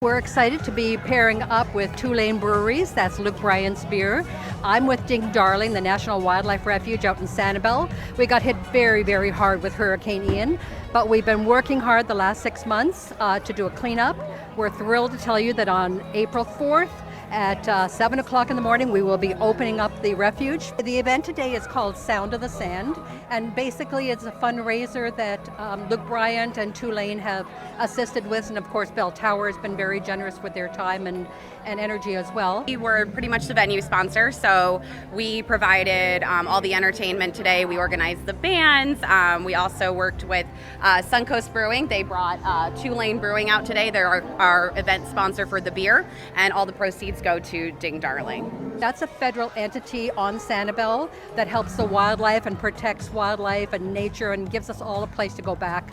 We're excited to be pairing up with Two-Lane Breweries. That's Luke Bryant's beer. I'm with Ding Darling, the National Wildlife Refuge out in Sanibel. We got hit very, very hard with Hurricane Ian, but we've been working hard the last 6 months to do a cleanup. We're thrilled to tell you that on April 4th at 7 o'clock in the morning, we will be opening up the refuge. The event today is called Sound of the Sand, and basically it's a fundraiser that Luke Bryant and Two-Lane have assisted with, and of course Bell Tower has been very generous with their time and energy as well. We were pretty much the venue sponsor, so we provided all the entertainment today. We organized the bands. We also worked with Suncoast Brewing. They brought Two-Lane Brewing out today. They're our event sponsor for the beer, and all the proceeds go to Ding Darling. That's a federal entity on Sanibel that helps the wildlife and protects wildlife and nature and gives us all a place to go back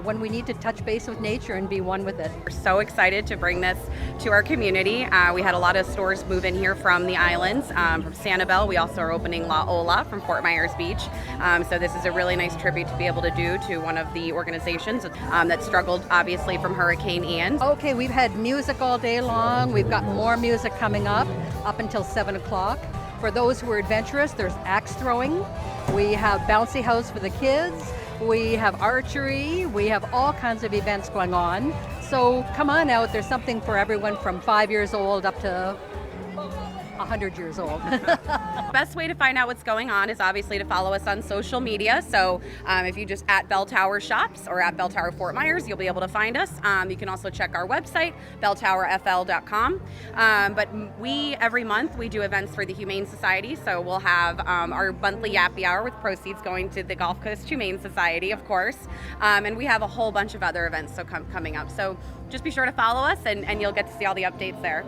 when we need to touch base with nature and be one with it. We're so excited to bring this to our community. We had a lot of stores move in here from the islands, from Sanibel. We also are opening La Ola from Fort Myers Beach. So this is a really nice tribute to be able to do to one of the organizations that struggled obviously from Hurricane Ian. Okay, we've had music all day long. We've got more music coming up until 7 o'clock. For those who are adventurous, there's axe throwing. We have bouncy house for the kids. We have archery. We have all kinds of events going on. So come on out. There's something for everyone from 5 years old up to 100 years old. Best way to find out what's going on is obviously to follow us on social media. So if you just at Bell Tower Shops or at Bell Tower Fort Myers, you'll be able to find us. You can also check our website, belltowerfl.com. But every month we do events for the Humane Society. So we'll have our monthly happy hour with proceeds going to the Gulf Coast Humane Society, of course. And we have a whole bunch of other events coming up. So just be sure to follow us and you'll get to see all the updates there.